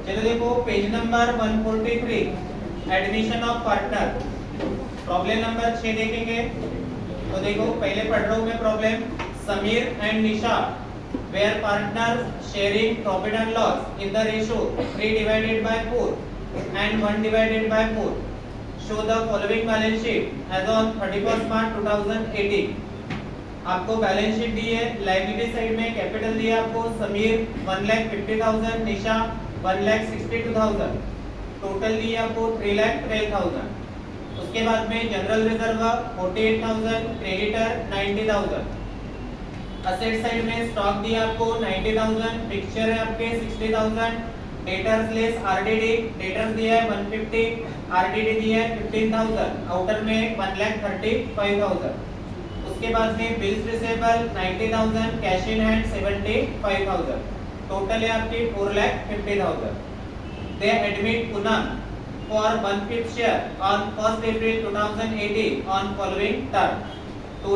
चलो देखो page number 143 admission of partner problem number 6 देखेंगे। तो देखो पहले पढ़ रहा हूं मैं problem. Sameer and Nisha were partner sharing profit and loss in the ratio 3 divided by 4 and 1 divided by 4। Show the following balance sheet as on 31 March 2018। आपको balance sheet दी है। लायबिलिटी साइड में कैपिटल दिया आपको समीर 1,50,000, निशा 1,62,000, टोटल दी आपको 3,12,000। उसके बाद में general reserve 48,000, creditor 90,000। Asset side में स्टॉक दिया आपको 90,000, फिक्सचर है आपके 60,000, डेटर्स लेस आरडीडी डेटर्स दिया है 150, आरडीडी दिया है 15,000, आउटर में 1,35,000। उसके बाद में bills receivable 90,000, cash in hand 75,000, total है आपकी 4,50,000। दे admit Poonam for 1/5 share on 1 April 2018 on following term. तो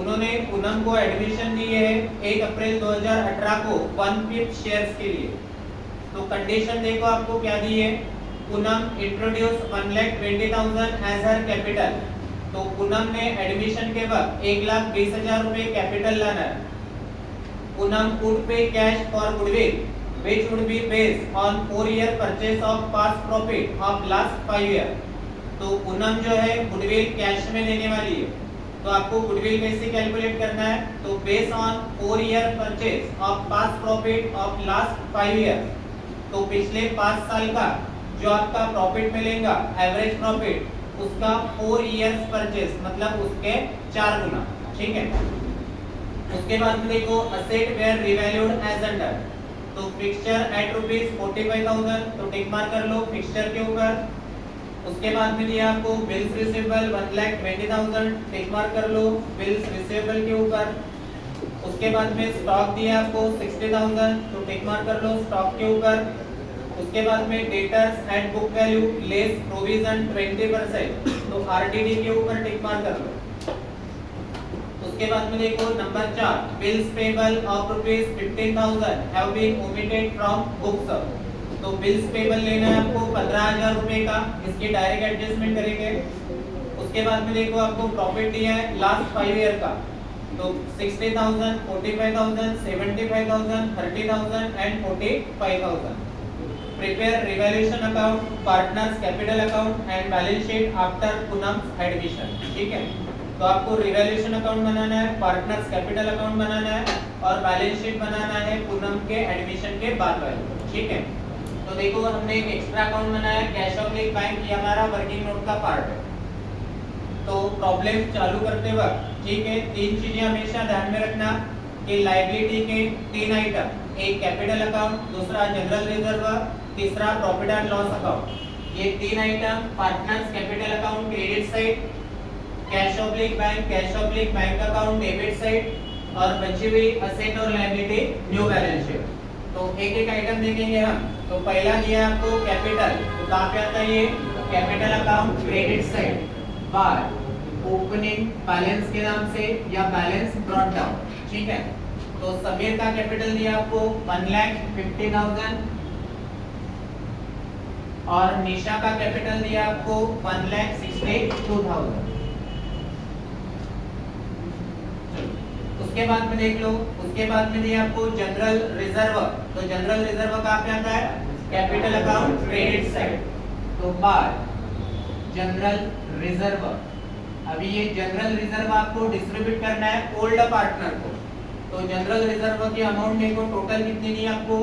उन्होंने पूनम को एडमिशन दी है 1 अप्रैल 2018 को 1/5 शेयर्स के लिए। तो कंडीशन देखो आपको क्या दी है। पूनम इंट्रोड्यूस 1,20,000 एज हर कैपिटल। तो पूनम ने एडमिशन के वक्त 1,20,000 रुपए कैपिटल लाना है। Poonam would pay cash for goodwill which would be based on 4-year purchase of past profit of last 5 year। तो पूनम जो है गुडविल कैश में देने वाली है। तो आपको गुडविल कैसे कैलकुलेट करना है। तो based on 4-year purchase of past profit of last 5 year। तो पिछले 5 साल का जो आपका प्रॉफिट मिलेगा एवरेज प्रॉफिट उसका 4 years परचेस मतलब उसके 4 गुना। ठीक है। उसके बाद में देखो asset were revalued as under. तो फिक्सचर एट ₹45,000 तो टिक मार्क कर लो फिक्सचर के ऊपर। उसके बाद में दिया आपको बिल्स रिसीवेबल 1,20,000 टिक मार्क कर लो बिल्स रिसीवेबल के ऊपर। उसके बाद में स्टॉक दिया आपको 60,000 तो टिक मार्क कर लो स्टॉक के ऊपर। उसके बाद में debtors at book value less provision 20% तो आरडीडी के ऊपर टिक मार्क कर लो। उसके बाद में देखो number 4 bills payable of ₹15,000 have been omitted from books. तो बिल्स पेबल लेना है आपको 15,000 रुपए का, इसकी डायरेक्ट एडजस्टमेंट करेंगे। उसके बाद में देखो आपको प्रॉफिट दिया है लास्ट 5 ईयर का। तो 60,000, 45,000, 75,000, 30,000 and 45,000। Prepare revaluation account, partners capital account and balance sheet after Poonam's admission. ठीक है। तो आपको रिवैल्यूएशन अकाउंट बनाना है, पार्टनर्स कैपिटल अकाउंट बनाना है और बैलेंस शीट बनाना है पूनम के एडमिशन के बाद वाली। ठीक है। तो देखो हमने एक एक्स्ट्रा अकाउंट बनाया कैश ऑब्लिक बैंक, ये हमारा वर्किंग नोट का पार्ट है। तो प्रॉब्लम चालू करते वक्त ठीक है 3 चीजें हमेशा ध्यान में रखना कि लायबिलिटी के 3 आइटम, एक कैपिटल अकाउंट, दूसरा जनरल रिजर्व, तीसरा प्रॉफिट एंड लॉस अकाउंट। ये 3 item partners capital account credit side, cash oblique bank account debit side और बची हुई असेट और लायबिलिटी न्यू बैलेंस शीट। तो एक एक आइटम देखेंगे हम। तो पहला दिया आपको कैपिटल, तो कहां पे आता है ये capital account credit side by opening balance के नाम से या बैलेंस ब्रॉट डाउन। ठीक है। तो समीर का कैपिटल दिया आपको 1,50,000 और निशा का कैपिटल दिया आपको 1,62,000। उसके बाद में देख लो, उसके बाद में दिया आपको जनरल रिजर्व। तो जनरल रिजर्व कहां पे आता है कैपिटल अकाउंट क्रेडिट साइड। तो बाय जनरल रिजर्व। अभी ये जनरल रिजर्व आपको डिस्ट्रीब्यूट करना है ओल्ड पार्टनर को। तो जनरल रिजर्व की अमाउंट देखो टोटल कितनी दी आपको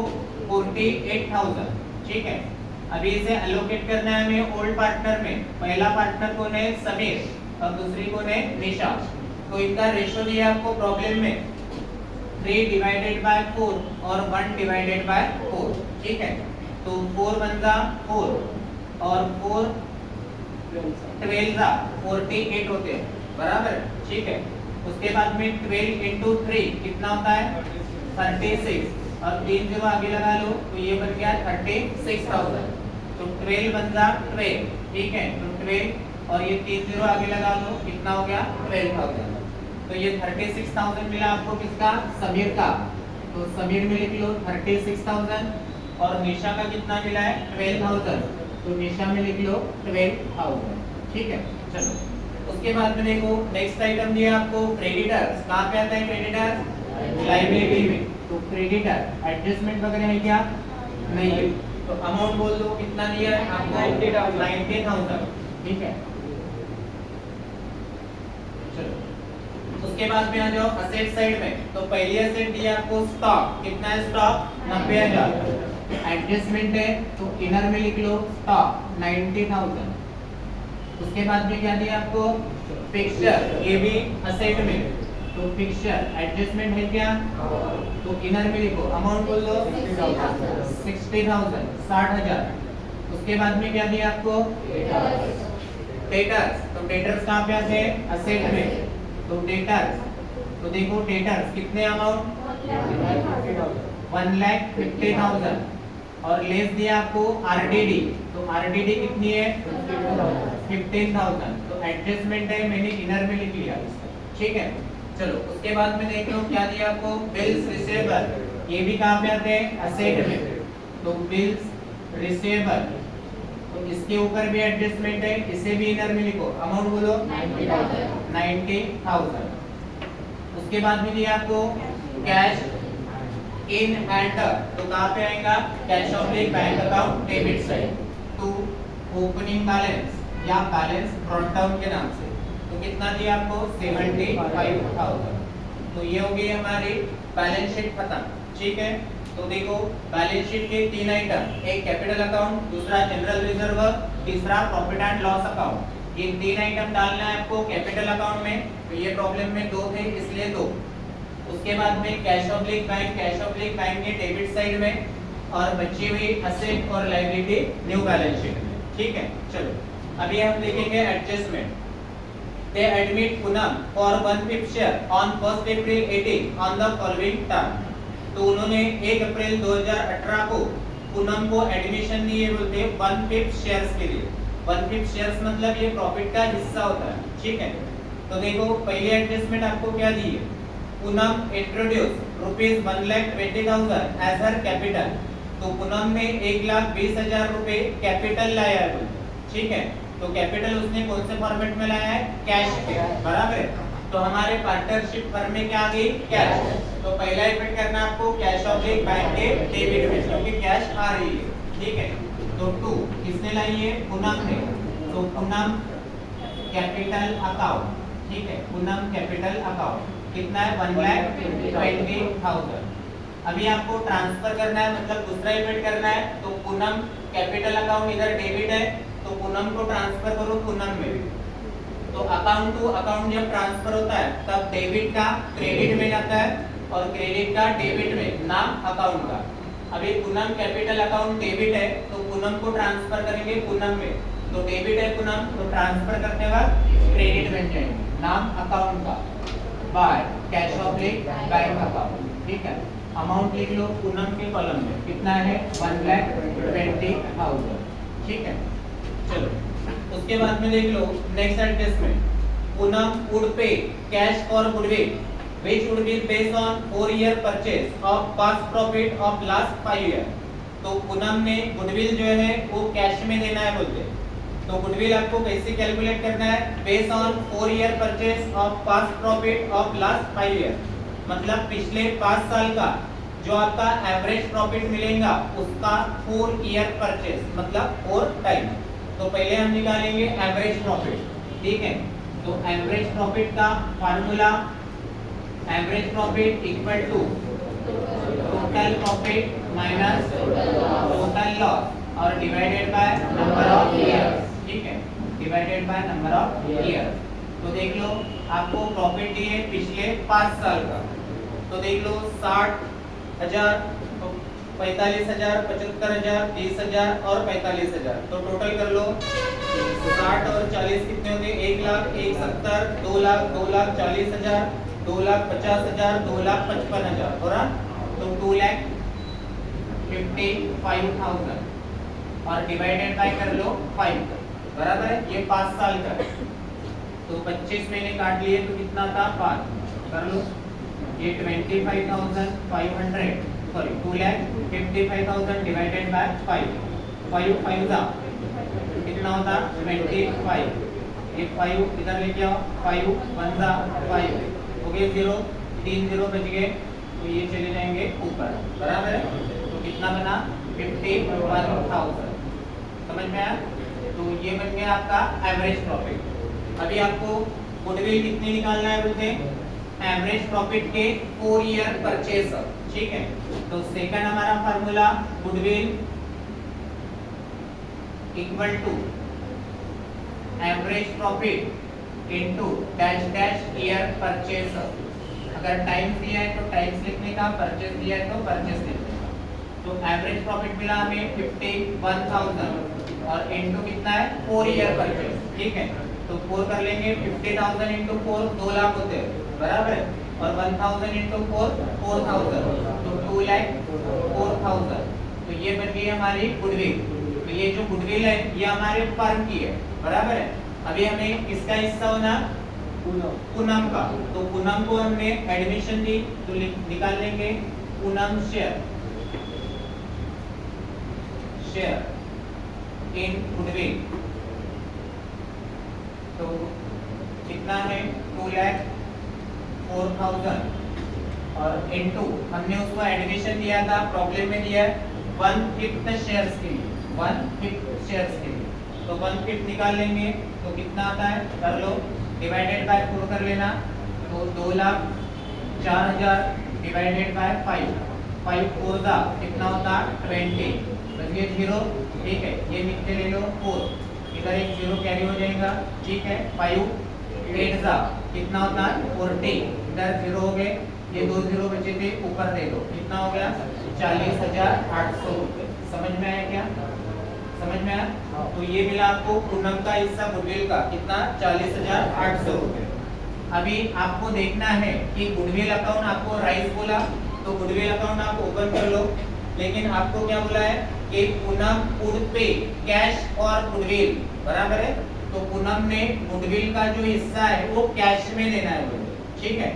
48,000। ठीक है। अभी इसे एलोकेट करना है हमें ओल्ड पार्टनर में। पहला पार्टनर कौन है समीर और दूसरी कौन है निशा। तो इनका रेशियो दिया आपको प्रॉब्लम में 3 डिवाइडेड बाय 4 और 1 डिवाइडेड बाय 4। ठीक है। तो 4 बनता 4 और 4 12 जा 48 होते हैं बराबर। ठीक है। उसके बाद में 12 into 3 कितना होता है 36 और 3 जीरो आगे लगा लो तो ये बन गया 36,000। तो 12 बनता 12। ठीक है। तो 12 और ये 3 जीरो आगे लगा लो कितना हो गया 12,000। तो ये 36,000 मिला आपको किसका समीर का। तो समीर में लिख लो 36,000 और निशा का कितना मिला है 12,000, तो निशा में लिख लो 12,000। ठीक है, चलो उसके बाद में देखो नेक्स्ट आइटम दिया आपको क्रेडिटर्स। कहाँ पे आता है क्रेडिटर्स? लाइबिलिटी में। तो क्रेडिटर एडजस्टमेंट वगैरह है क्या? नहीं है। तो अमाउंट बोल दो कितना दिया है आपको 90,000। ठीक है, चलो उसके बाद में आ जाओ असेट साइड में। तो पहली असेट दिया आपको स्टॉक। कितना है स्टॉक? 90,000। एडजस्टमेंट है तो इनर में लिख लो स्टॉक 90,000। उसके बाद में क्या दिया आपको फिक्सचर, ये भी असेट में। तो फिक्सचर एडजस्टमेंट है क्या? तो इनर में लिखो अमाउंट बोल दो 60,000 60,000। उसके बाद में क्या दिया आपको डेटर्स। तो डेटर्स कहाँ पे आते हैं? असेट में। तो डेटर्स, तो देखो डेटर्स कितने अमाउंट 1,50,000 और लेस दिया आपको आरडीडी। तो आरडीडी कितनी है 15,000। तो एडजस्टमेंट है मैंने इनर में लिख लिया। ठीक है, चलो उसके बाद में देख लो क्या दिया आपको बिल्स रिसीवेबल। ये भी कहाँ पे आते हैं? असेट में। तो बिल्स रिसीवेबल, तो इसके ऊपर भी एडजस्टमेंट है, इसे भी इनर में लिखो अमाउंट बोलो 90,000। उसके बाद में दिया आपको कैश इन हैंड। तो कहाँ पे आएगा? Cash of bank account debit side to opening balance या बैलेंस ब्रॉट डाउन के नाम से। तो कितना दिया आपको 75,000। तो ये हो गई हमारी बैलेंस शीट खत्म। ठीक है, तो देखो बैलेंस शीट के 3 आइटम, एक कैपिटल अकाउंट, दूसरा जनरल रिजर्व, तीसरा प्रॉफिट एंड लॉस अकाउंट। ये 3 आइटम डालना है आपको कैपिटल अकाउंट में। तो ये प्रॉब्लम में 2 थे इसलिए 2। उसके बाद में cash oblique bank, cash oblique bank के डेबिट साइड में और बची हुई असेट और लायबिलिटी न्यू बैलेंस शीट में। ठीक है, चलो अभी हम देखेंगे adjustment. They admit Poonam for 1/5 share on 1st April 18 on the following term। तो उन्होंने 1 अप्रैल 2018 को पूनम को एडमिशन दी है बोलते 1/5 शेयर्स के लिए। 1/5 शेयर्स मतलब ये प्रॉफिट का हिस्सा होता है। ठीक है, तो देखो पहले एडजस्टमेंट आपको क्या दी है? पूनम इंट्रोड्यूस ₹1,20,000 एज हर कैपिटल। तो पूनम ने 1,20,000 रुपए कैपिटल लाया है बोलते। ठीक है, तो कैपिटल उसने कौन से फॉर्मेट में लाया है? कैश के, बराबर है। तो हमारे पार्टनरशिप फर्म में क्या आ गई? कैश। तो पहला इफेक्ट करना आपको कैश ऑब्लिक बैंक के डेबिट में, क्योंकि कैश आ रही है। ठीक है, तो 2 किसने लाई है? पूनम ने। तो पूनम कैपिटल अकाउंट। ठीक है, पूनम कैपिटल अकाउंट कितना है 1,20,000। अभी आपको ट्रांसफर करना है, मतलब दूसरा इफेक्ट करना है। तो पूनम कैपिटल अकाउंट इधर डेबिट है, तो पूनम को ट्रांसफर करो पूनम में। तो अकाउंट टू अकाउंट जब ट्रांसफर होता है तब डेबिट का क्रेडिट में जाता है और क्रेडिट का डेबिट में, नाम अकाउंट का। अभी पूनम कैपिटल अकाउंट डेबिट है तो पूनम को ट्रांसफर करेंगे पूनम में। तो डेबिट है पूनम, तो ट्रांसफर करते वक्त क्रेडिट में जाएंगे, नाम अकाउंट का by cash oblique bank account. ठीक है, अमाउंट लिख लो पूनम के कॉलम में कितना है 1,20,000। ठीक है, चलो उसके बाद में देख लो नेक्स्ट एडजस्टमेंट। पूनम वुड पे cash for goodwill which would be based on 4-year purchase of past profit of last 5 year। तो पूनम ने गुडविल जो है वो कैश में देना है बोलते। तो गुडविल आपको कैसे कैलकुलेट करना है? Based on 4-year purchase of past profit of last 5 year, मतलब पिछले 5 साल का जो आपका एवरेज प्रॉफिट मिलेगा उसका 4-year परचेज मतलब 4 टाइम। तो पहले हम निकालेंगे एवरेज प्रॉफिट। ठीक है, तो एवरेज प्रॉफिट का formula average profit equal to total profit minus total loss और divided by number of years. ठीक है, divided by number of years. तो देख लो आपको प्रॉफिट दिए पिछले 5 साल का। तो देख लो 60,000, 45,000, 75,000, 30,000 और 45,000। तो टोटल कर लो 60 और 40 कितने होंगे? 1,00,000, 1,70,000, 2,00,000, 2,40,000, 2,50,000, 2,55,000 हो रहा। तो 2,55,000 और डिवाइडेड बाय कर लो 5, बराबर है। ये 5 साल का है तो 25 महीने काट लिए तो कितना था 5, कर लो। ये 25,500 सॉरी 2,55,000 डिवाइडेड बाय 5, 5 5 जा कितना होता 25, ये 5 इधर लेके आओ, 5 1 जा 5 हो गए 0, 3 0 बच गए, तो ये चले जाएंगे ऊपर, बराबर है। तो कितना बना 51,000, समझ में आया। तो ये बन गया आपका एवरेज प्रॉफिट। अभी आपको गुडविल कितनी निकालना है बोलते हैं, एवरेज प्रॉफिट के 4 ईयर परचेज, ठीक है। तो सेकंड हमारा formula goodwill equal to average profit into dash dash year purchase. अगर टाइम्स दिया है तो टाइम्स लिखने का, परचेज दिया है तो परचेज लिखने का। तो एवरेज प्रॉफिट मिला हमें 51,000 और इनटू कितना है 4 ईयर परचेज, ठीक है। तो 4 कर लेंगे, 50,000 इंटू 4 2 लाख होते हैं, बराबर है। और 1,000 इंटू 4 4,000, तो 2,04,000। तो ये बन गई हमारी गुडविल। तो ये जो गुडविल है ये हमारे फर्म की है, बराबर है। अभी हमें किसका हिस्सा होना, पूनम का। तो पूनम को हमने एडमिशन दी, तो निकाल लेंगे पूनम शेयर इन गुडविल। तो कितना है 2,04,000 और इनटू हमने उसको एडमिशन दिया था, प्रॉब्लम में दिया है 1/5 शेयर्स के लिए, 1/5 शेयर्स के लिए। तो 1/5 निकाल लेंगे तो कितना आता है, कर लो, डिवाइडेड बाय 4 कर लेना। तो 2,04,000 डिवाइडेड बाय 5, 5 4 जा कितना होता 20, बचिए 0, ठीक है। ये नीचे ले लो 4, इधर एक 0 कैरी हो जाएगा, ठीक है। 5 8 जा कितना होता है 40, इधर 0 हो गए, ये 2 0 बचे थे, ऊपर दे दो, कितना हो गया 40,800 रुपए। समझ में आया क्या, समझ में आया। तो ये मिला आपको पूनम का हिस्सा गुडविल का, कितना 40,800 रुपए। अभी आपको देखना है कि गुडविल अकाउंट आपको राइस बोला, तो गुडविल अकाउंट आप ओपन कर लो, लेकिन आपको क्या बोला है कि पूनम वुड पे कैश और गुडविल, बराबर है। तो पूनम ने गुडविल का जो हिस्सा है वो कैश में लेना है बोले, ठीक है।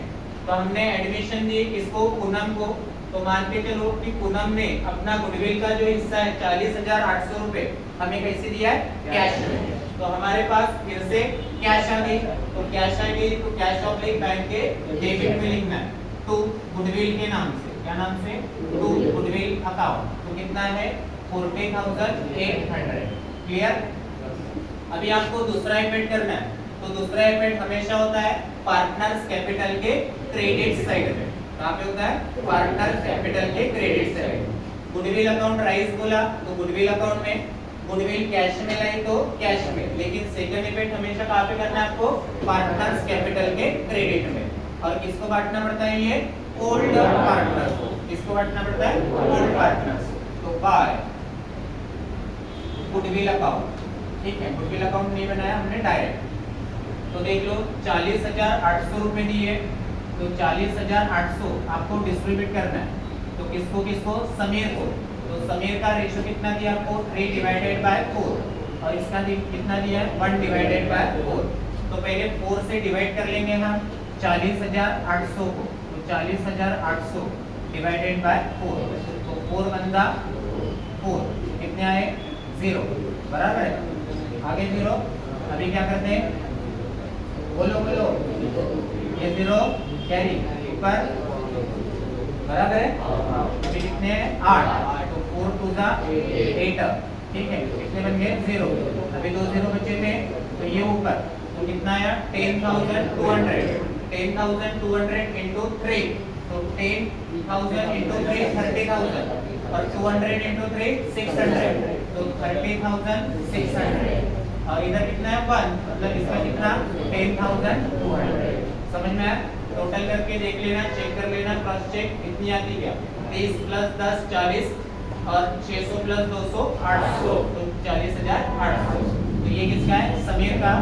तो हमने एडमिशन दी किसको, पूनम को। तो मान के चलो कि पूनम ने अपना गुडविल का जो हिस्सा है 40,800 रुपए हमें कैसे दिया है, कैश में। तो हमारे पास फिर से कैश आ गई, तो कैश आ गई तो कैश ऑब्लिक बैंक के डेबिट में लिखना है टू गुडविल के नाम से, क्या नाम से, टू गुडविल अकाउंट। तो कितना है 40,800, क्लियर। अभी आपको दूसरा इफेक्ट करना है, तो दूसरा इफेक्ट हमेशा होता है पार्टनर्स कैपिटल के क्रेडिट साइड में। कहां पे होता है, पार्टनर्स कैपिटल के credit side. Goodwill account rise बोला तो गुडविल अकाउंट में, गुडविल कैश में लाई तो कैश में, लेकिन सेकंड इफेक्ट हमेशा कहां पे करना है आपको, पार्टनर्स कैपिटल के क्रेडिट में। और किसको बांटना पड़ता है, ये ओल्ड पार्टनर्स को। किसको बांटना पड़ता है, ओल्ड पार्टनर्स। तो बाय गुडविल अकाउंट, ठीक है। गुडविल अकाउंट नहीं बनाया हमने, डायरेक्ट। तो देख लो 40,800 रुपए दिए, तो 40,800 आपको डिस्ट्रीब्यूट करना है। तो किसको किसको, समीर को। तो समीर का रेशियो कितना दिया आपको 3 डिवाइडेड बाय 4, और इसका कितना दिया है 1 डिवाइडेड बाय 4। तो पहले 4 से डिवाइड कर लेंगे हम 40,800 को। तो 40,800 डिवाइडेड बाय 4, तो 4 बंदा 4, कितने आए 0, बराबर है। आगे 0, अभी क्या करते हैं, बोलो बोलो, ये 0 कैरी ऊपर, बराबर है। अभी कितने हैं 8, तो 4 2 जा 8, ठीक है। कितने बन गए 0, अभी 2 0 बचे थे, तो ये ऊपर, तो कितना आया 10,200, 10,200 इंटू 3, तो 10,000 इंटू 3 30,000, और 200 इंटू 3 600, तो 30,600। और इधर कितना है 1, मतलब इसका कितना 10,200। समझ में आया। टोटल करके देख लेना, चेक कर लेना, क्रॉस चेक कितनी आती क्या, 30 प्लस 10 40, और 600 प्लस 200 800, तो 40,800। तो ये किसका है, समीर का।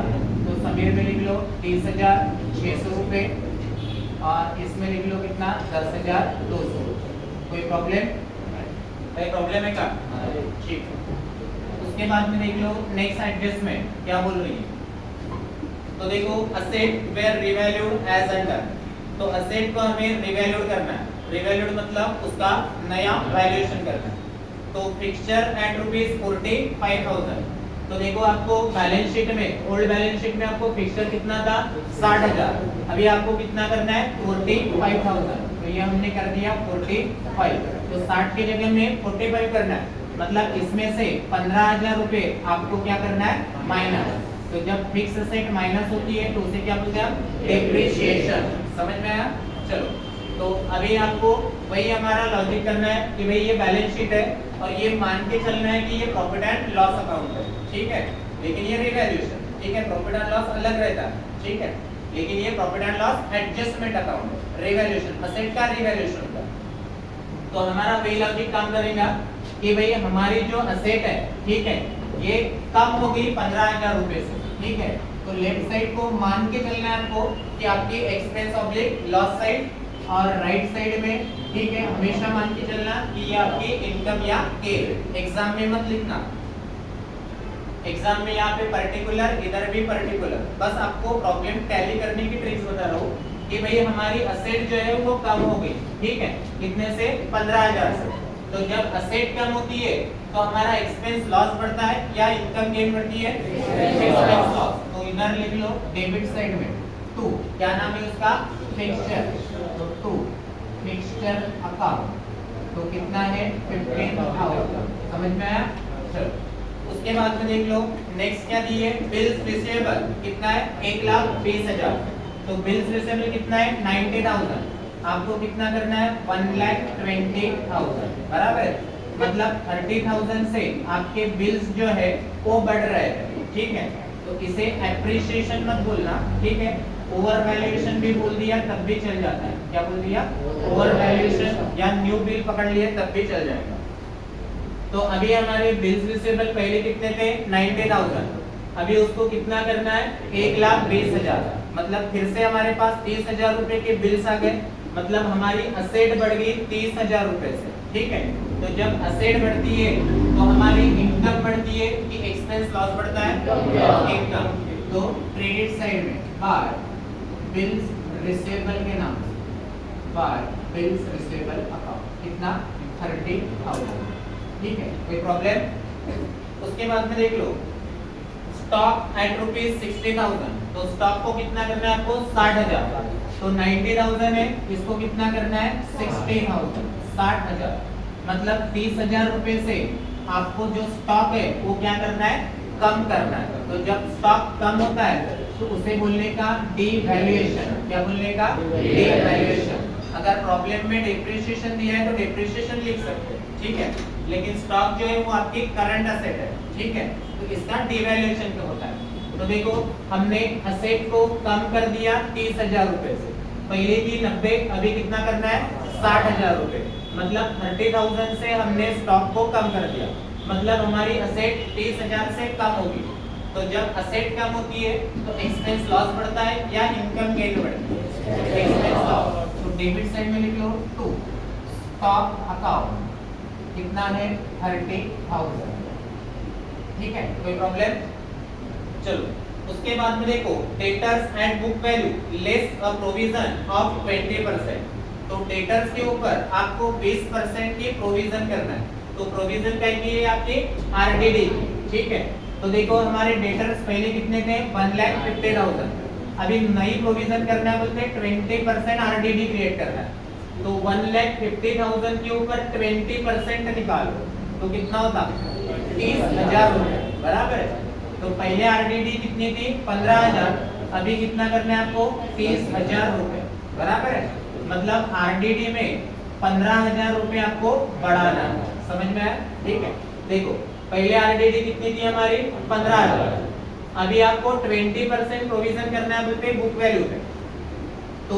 तो समीर में लिख लो 30,600 रुपए, और इसमें लिख लो कितना 10,200। कोई प्रॉब्लम, कोई प्रॉब्लम है क्या, ठीक। उसके बाद में देख लो नेक्स्ट एडजस्टमेंट क्या बोल रही है। तो देखो asset were revalued as under, तो असेट को हमें रिवैल्यूड करना है। रिवैल्यूड मतलब उसका नया वैल्यूएशन करना है। तो फिक्सचर एट ₹45,000। तो देखो आपको बैलेंस शीट में, ओल्ड बैलेंस शीट में आपको फिक्सचर कितना था 60,000, अभी आपको कितना करना है 45,000। तो ये हमने कर दिया 45, तो 60 की जगह में 45 करना है, मतलब इसमें से 15,000 रुपए आपको क्या करना है माइनस। तो जब फिक्स असेट माइनस होती है तो उसे क्या बोलते हैं डेप्रिसिएशन। समझ में आया? चलो, तो अभी आपको वही हमारा लॉजिक करना है कि भाई ये बैलेंस शीट है और ये मान के चलना है कि ये प्रॉफिट एंड लॉस अकाउंट है, ठीक है, लेकिन ये रिवैल्यूएशन, ठीक है, प्रॉफिट एंड लॉस अलग रहता है, ठीक है, लेकिन ये profit and loss adjustment account है, रिवैल्यूएशन असेट का रिवैल्यूएशन का। तो हमारा वही लॉजिक काम करेगा कि भाई हमारी जो असेट है, ठीक है, ये कम हो गई 15,000 रुपए से, ठीक है, तो लेफ्ट साइड को मान के चलना है आपको कि आपकी एक्सपेंस ऑब्लिक लॉस साइड, और राइट साइड में, ठीक है, हमेशा मान के चलना कि ये आपकी इनकम या गेन। एग्जाम में मत लिखना, एग्जाम में यहाँ पे पर्टिकुलर, इधर भी पर्टिकुलर, बस आपको प्रॉब्लम टैली करने की ट्रिक्स बता रहा हूँ कि भाई हमारी असेट जो है वो कम हो गई, ठीक है, कितने से 15,000 से। तो जब असेट कम होती है तो हमारा एक्सपेंस लॉस बढ़ता है या इनकम गेन बढ़ती है एक्सपेंस लॉस। तो इधर लिख लो डेबिट साइड में 2, क्या नाम है उसका फिक्सचर, तो 2 फिक्सचर अकाउंट, तो कितना है 15,000। समझ में आया? चलो, उसके बाद में देख लो नेक्स्ट क्या दी है बिल्स रिसीवेबल, कितना है 1,20,000। तो बिल्स रिसीवेबल कितना है 90,000, आपको कितना करना है 1,20,000, बराबर, मतलब 30,000 से आपके बिल्स जो है वो बढ़ रहे हैं, ठीक है, तो इसे एप्रिसिएशन मत बोलना, ठीक है, ओवर वैल्यूएशन भी बोल दिया तब भी चल जाता है। क्या बोल दिया? ओवर वैल्यूएशन या न्यू बिल पकड़ लिए तब भी चल जाएगा। तो अभी हमारे बिल्स रिसीवेबल पहले कितने थे 90,000, अभी उसको कितना करना है 1,20,000, मतलब फिर से हमारे पास 30,000 रुपए के बिल्स आ गए, मतलब हमारी असेट बढ़ गई 30,000 रुपए से, ठीक है। तो जब असेट बढ़ती है तो हमारी इनकम बढ़ती है कि एक्सपेंस लॉस बढ़ता है इनकम। तो क्रेडिट साइड में बार बिल्स रिसीवेबल के नाम से, बार बिल्स रिसीवेबल अकाउंट, कितना 30,000, ठीक है, कोई प्रॉब्लम? उसके बाद में देख लो स्टॉक एट ₹60,000, तो स्टॉक को कितना करना है आपको 60,000, तो 90,000 है, इसको कितना करना है 60,000, 60,000, मतलब 30,000 रुपए से आपको जो स्टॉक है वो क्या करना है कम करना है। तो जब स्टॉक कम होता है तो उसे बोलने का डिवैल्यूएशन, क्या बोलने का डिवैल्यूएशन। अगर प्रॉब्लम में डेप्रिसिएशन दिया है तो डेप्रिसिएशन लिख सकते हैं, ठीक है, लेकिन स्टॉक जो है वो आपकी करंट असेट है, ठीक है, तो इसका डिवैल्यूएशन क्या होता है। तो देखो हमने असेट को कम कर दिया 30,000 रुपए से, पहले की 90, अभी कितना करना है 60,000 रुपए, मतलब 30,000 से हमने स्टॉक को कम कर दिया, मतलब हमारी असेट 30,000 से कम होगी। तो जब असेट कम होती है तो एक्सपेंस लॉस बढ़ता है या इनकम गेन बढ़ती है एक्सपेंस लॉस। तो डेबिट साइड में लिख लो 2 स्टॉक अकाउंट, कितना है 30,000, ठीक है, कोई प्रॉब्लम? चलो, उसके बाद में देखो debtors and book value less a provision of 20%, तो डेटर्स के ऊपर आपको 20% की प्रोविजन करना है। तो प्रोविजन क्या की है आपकी आरडीडी, ठीक है, तो देखो हमारे डेटर्स पहले कितने थे 1,50,000, अभी नई प्रोविजन करना है बोलते 20% आरडीडी क्रिएट करना है, तो 1,50,000 के ऊपर 20% निकालो तो कितना होता 30,000 रुपए, बराबर है। तो पहले आरडीडी कितनी थी 15,000, अभी कितना करना है आपको 30,000 रुपए, बराबर है, मतलब आरडीडी में 15,000 रुपए आपको बढ़ाना है। समझ में आया? ठीक है, देखो पहले आरडीडी कितनी थी हमारी 15,000, अभी आपको 20% प्रोविजन करना है बोलते बुक वैल्यू पे, तो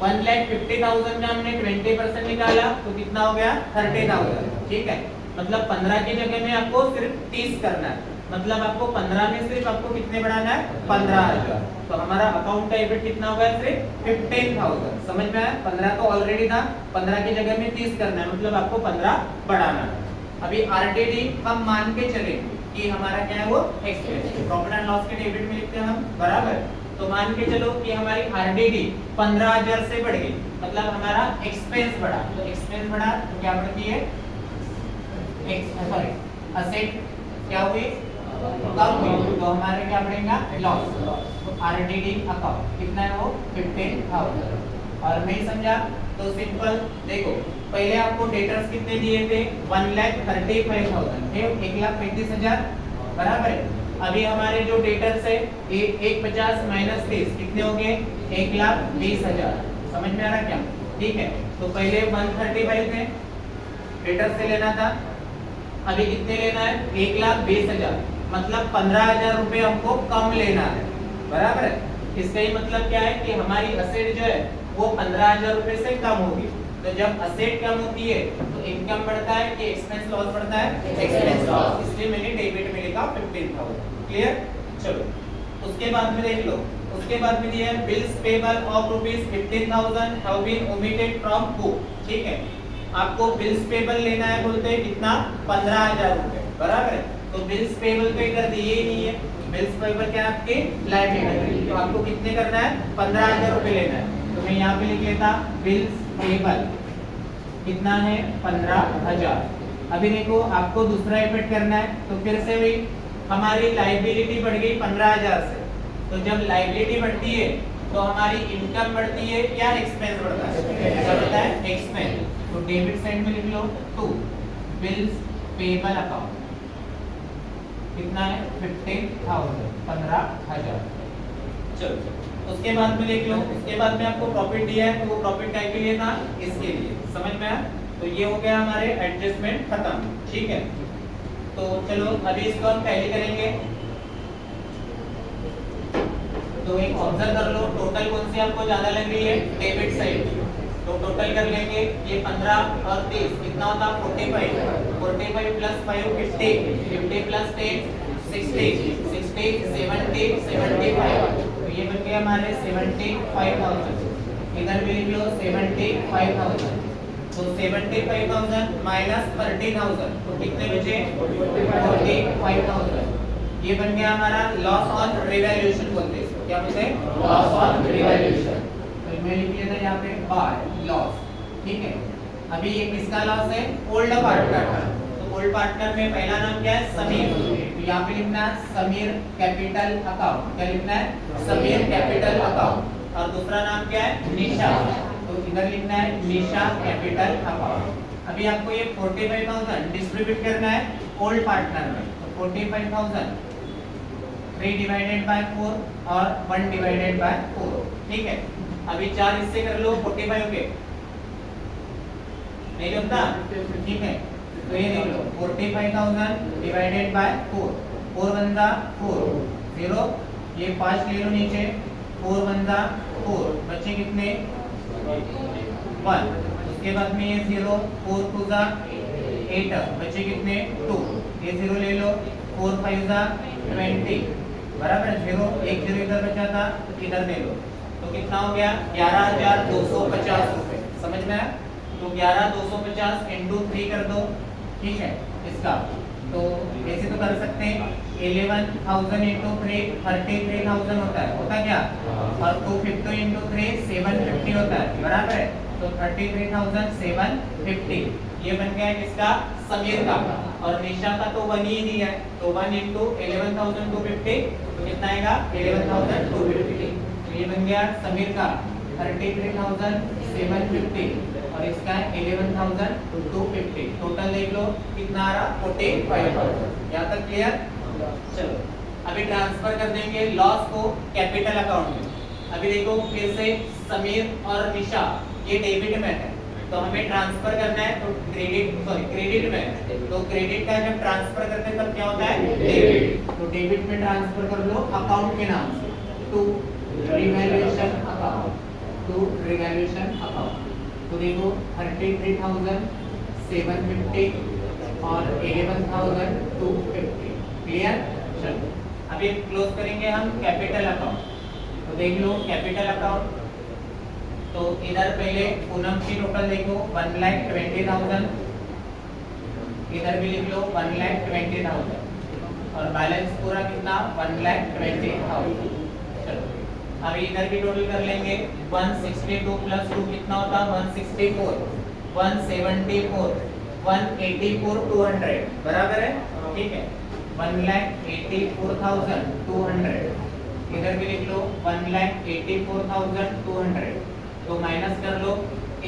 1,50,000 का हमने 20% निकाला तो कितना हो गया 30,000, ठीक है, मतलब 15 की जगह में आपको सिर्फ 30 करना है, मतलब आपको 15 में सिर्फ आपको कितने बढ़ाना है 15,000, तो हमारा अकाउंट का एबिट कितना होगा सिर्फ 15,000। समझ में आया? 15 तो ऑलरेडी था, 15 की जगह में 30 करना है, मतलब आपको 15 बढ़ाना है। अभी आरटीडी हम मान के चले कि हमारा क्या है वो एक्सपेंस, प्रॉफिट एंड लॉस के डेबिट में लिखते हैं हम, बराबर। तो मान के चलो कि हमारी आरडीडी 15,000 से बढ़ गई, मतलब हमारा एक्सपेंस बढ़ा, तो एक्सपेंस बढ़ा तो क्या बढ़ती है, सॉरी असेट क्या हुई, कम हुई, तो हमारे क्या बढ़ेगा, लॉस। तो आरडीडी अकाउंट कितना है वो 15,000। और नहीं समझा तो सिंपल देखो, पहले आपको डेटर्स कितने दिए थे, 1,35,000 है, 1,35,000 बराबर है। अभी हमारे जो डेटर्स है 150 माइनस 30 कितने हो गए, 1,20,000। समझ में आ रहा क्या, ठीक है। तो पहले 135 थे, डेटर्स से लेना था, अभी कितने लेना है, 1,20,000, मतलब 15,000 रुपए हमको कम लेना है, बराबर है। इसका ही मतलब क्या है कि हमारी असेट जो है वो 15,000 रुपए से कम होगी। तो जब असेट कम होती है तो इनकम बढ़ता है कि एक्सपेंस लॉस बढ़ता है, एक्सपेंस लॉस, इसलिए मैंने डेबिट में लिखा 15,000। क्लियर, चलो उसके बाद में देख लो, उसके बाद में दिया है bills payable of ₹15,000 have been omitted from book, ठीक है। आपको बिल्स पेबल लेना है, बोलते हैं कितना, 15,000 रुपए, बराबर है। तो बिल्स पेबल तो इधर दिए ही नहीं है, बिल्स पेबल क्या है आपके लायबिलिटी, तो आपको कितने करना है, 15,000 रुपए लेना है। तो मैं यहाँ पे लिख लेता बिल्स पेबल कितना है, 15,000। अभी देखो आपको दूसरा एफर्ट करना है, तो फिर से वही हमारी लायबिलिटी बढ़ गई 15,000 से। तो जब लायबिलिटी बढ़ती है तो हमारी इनकम बढ़ती है या एक्सपेंस बढ़ता है, क्या बढ़ता है, एक्सपेंस। तो डेबिट साइड में लिख लो टू बिल्स पेबल अकाउंट कितना है, 15,000, 15,000। चलो उसके बाद में देख लो, उसके बाद में आपको प्रॉफिट दिया है, तो वो प्रॉफिट काय के लिए था, इसके लिए, समझ में आया। तो ये हो गया हमारे एडजस्टमेंट खत्म, ठीक है। तो चलो अभी इसको हम टैली करेंगे। तो एक ऑब्जर्व कर लो, टोटल कौन सी आपको ज्यादा लग रही है, डेबिट साइड। तो टोटल कर लेंगे, ये 15 और 30 कितना होता, 45, 45 प्लस 5 50, 50 प्लस 10 60, 60 70 75। तो ये बन गया हमारे 75,000। इधर भी लिख लो 75,000। तो 75,000 माइनस 30,000 तो कितने बचे, 45,000। ये बन गया हमारा लॉस ऑन रिवैल्यूएशन, बोलते हैं क्या बोलते हैं, लॉस ऑन रिवैल्यूएशन। तो मैं लिख लिया था यहाँ पे बाय लॉस, ठीक है। अभी ये किसका लॉस है, ओल्ड पार्टनर का। तो ओल्ड पार्टनर में पहला नाम क्या है, समीर, तो यहाँ पे लिखना है समीर कैपिटल अकाउंट, क्या लिखना है, समीर कैपिटल अकाउंट। और दूसरा नाम क्या है, निशा, तो इधर लिखना है निशा कैपिटल अकाउंट। अभी आपको ये 45,000 डिस्ट्रीब्यूट करना है ओल्ड पार्टनर में। तो 45,000 3 डिवाइडेड बाय 4 और 1 डिवाइडेड बाय 4, ठीक है। अभी 4 हिस्से कर लो 45 के, नहीं लगता, ठीक है। तो ये देख लो 45,000 डिवाइडेड बाय 4, 4 बंदा 4 0, ये 5 ले लो नीचे, 4 बंदा 4, बच्चे कितने 1। उसके बाद में ये 0, 4 2 जा 8, बच्चे कितने 2, ये 0 ले लो, 4 5 जा 20, बराबर 0, एक 0 इधर बचा था, इधर ले लो। तो कितना हो गया, 11,250 रुपए, समझ में आया। तो 11,250 इंटू 3 कर दो, ठीक है इसका। तो ऐसे तो कर सकते हैं, 11,000 इंटू 3 33,000 होता है क्या, और 250 इंटू 3 750 होता है, बराबर है। तो 33,750 ये बन गया किसका, समीर का। और निशा का तो 1 ही दिया है, तो 1 इंटू 11,250 तो कितना आएगा, 11,250। तो ये बन गया समीर का 33,750 और इसका 11,250। टोटल देख लो कितना आ रहा, 45,000। यहाँ तक क्लियर। चलो अभी ट्रांसफर कर देंगे लॉस को कैपिटल अकाउंट में। अभी देखो फिर से समीर और निशा ये डेबिट में है, तो हमें ट्रांसफर करना है, तो क्रेडिट में है। तो क्रेडिट का जब ट्रांसफर करते हैं तब क्या होता है, डेबिट। तो डेबिट में ट्रांसफर कर लो अकाउंट के नाम से, to revaluation account, to revaluation account. तो देखो 33,750 और 11,250, क्लियर। चलो अभी क्लोज करेंगे हम कैपिटल अकाउंट। तो देख लो कैपिटल अकाउंट, तो इधर पहले पूनम की टोटल देखो 1,20,000, इधर भी लिख लो 1,20,000 और बैलेंस पूरा कितना 1,20,000। चलो अभी इधर भी टोटल कर लेंगे 162 प्लस 2 कितना होता है 164 174 184 200 बराबर है ठीक है 1,84,200 इधर भी लिख लो 1,84,200 तो माइनस कर लो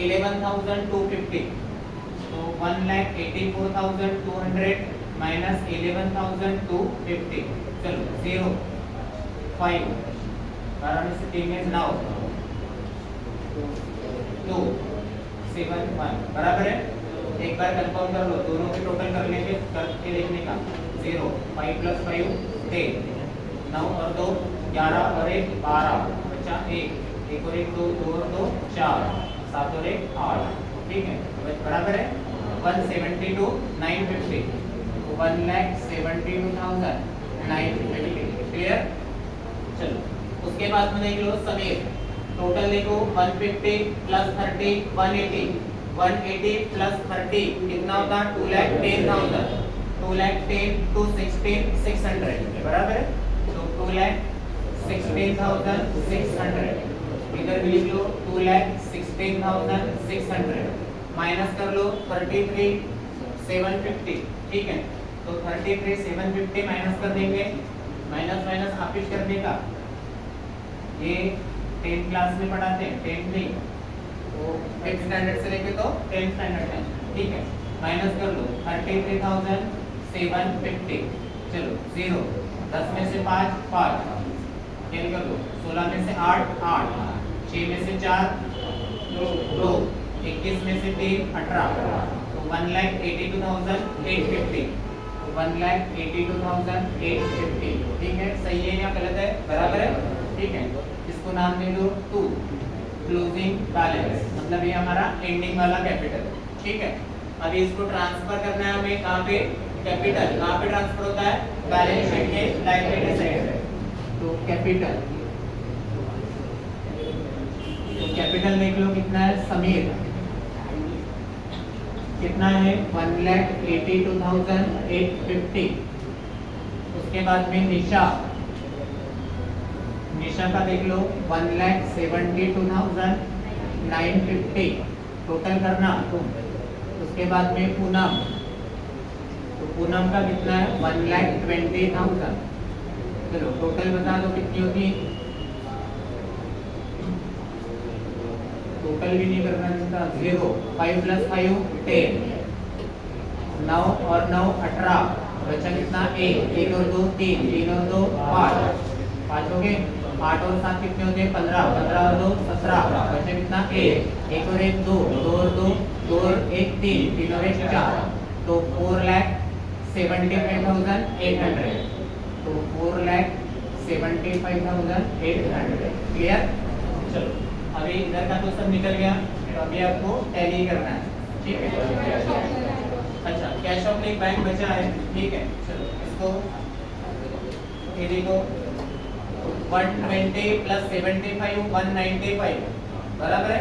11,250 तो 1,84,200 माइनस 11,250 चलो 0 5 12 में से 3 में 9 2 7 1 बराबर है एक बार कंफर्म कर लो दोनों के टोटल कर लेंगे करके देखने का 0 5 प्लस 5 10 9 और 2 11 और 1 12 बचा 1 और 1 2 2 और 2 4 7 और 1 8 ठीक है बराबर है 172 950 1,72,950 क्लियर चलो उसके बाद में देख लो समीर टोटल देखो 150 प्लस 30 180 180 प्लस 30 कितना होता है 2,10,000 2,10 to 16,600 बराबर है तो 2,16,600 इधर भी लिख लो 2,16,600 माइनस कर लो 33,750 ठीक है तो 33,750 माइनस कर देंगे माइनस माइनस वापिस करने का ये 10th क्लास में पढ़ाते हैं 10th नहीं तो 5th स्टैंडर्ड से लेके तो 10th स्टैंडर्ड में ठीक है माइनस कर लो 33,750 चलो 0 10 में से 5 5 कैल कर लो 16 में से 8 8 6 में से 4 2 21 में से 3 18 तो 1,82,850 1,82,850 ठीक है सही है या गलत है बराबर है ठीक है इसको नाम दे दो 2 क्लोजिंग बैलेंस मतलब ये हमारा एंडिंग वाला कैपिटल ठीक है अभी इसको ट्रांसफर करना है हमें कहाँ पे कैपिटल कहाँ पे ट्रांसफर होता है बैलेंस शीट के लायबिलिटी साइड पे तो कैपिटल देख लो कितना है समीर कितना है 1,82,850 उसके बाद में निशा का देख लो 1,72,950 टोटल करना उसके बाद में पूनम तो पूनम का कितना है 1,20,000 चलो टोटल बता दो कितनी होती टोटल भी नहीं करना था 0 5 प्लस 5 10 9 और 9 18 बचा कितना 1 और 2 3 3 और 2 5 5 हो गए 8 और 7 कितने होते हैं 15 15 और 2 17 बचा कितना 1 और 1 2 2 और 2 2 और 1 3 3 और 1 4 तो 4,75,800 तो 4,75,800 क्लियर चलो अभी इधर का तो सब निकल गया तो अभी आपको टैली करना है ठीक है अच्छा कैश ऑफ एक बैंक बचा है ठीक है चलो इसको ये देखो 120 प्लस 75 195 बराबर है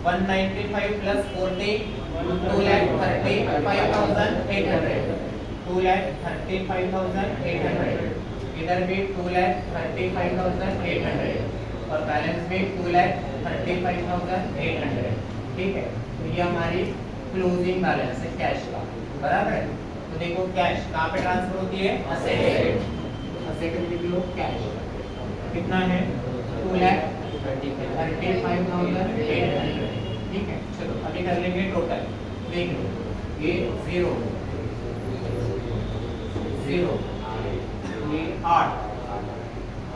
195 प्लस 40 2,35,800 2,35,800 इधर भी 2,35,800 और बैलेंस भी 2,35,800 ठीक है तो ये हमारी क्लोजिंग बैलेंस है कैश का बराबर है तो देखो कैश कहाँ पे ट्रांसफर होती है असेट लिख लो कैश कितना है 2,35,800 ठीक है चलो अभी कर लेंगे टोटल देख लो ये 0 0 ये 8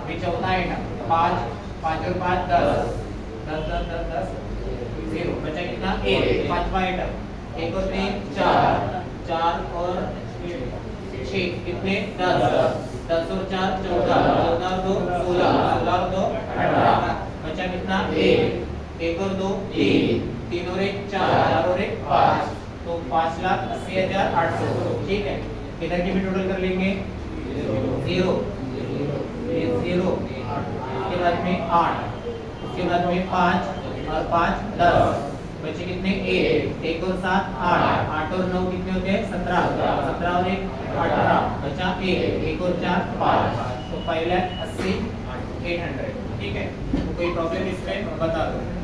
अभी चौथा आइटम 5 5 और 5 10 10 10 10 10 0 बचा कितना 1 पांचवा आइटम 1 और 3 4 4 और 6 कितने 10 10 और 4 14 14 और 2 16 16 और 2 18 बचा कितना 1 और 2 3 3 और 1 4 4 और 1 5 तो 5,80,800 ठीक है इधर की भी टोटल कर लेंगे 0 ये 0 उसके बाद में 8 उसके बाद में 5 और 5 10 बचे कितने 1 और 7 8 8 और 9 कितने होते हैं 17 17 और 1 18 बचा 1 और 4 5 तो 5,80,800 ठीक है, तो कोई प्रॉब्लम इसमें बता दो।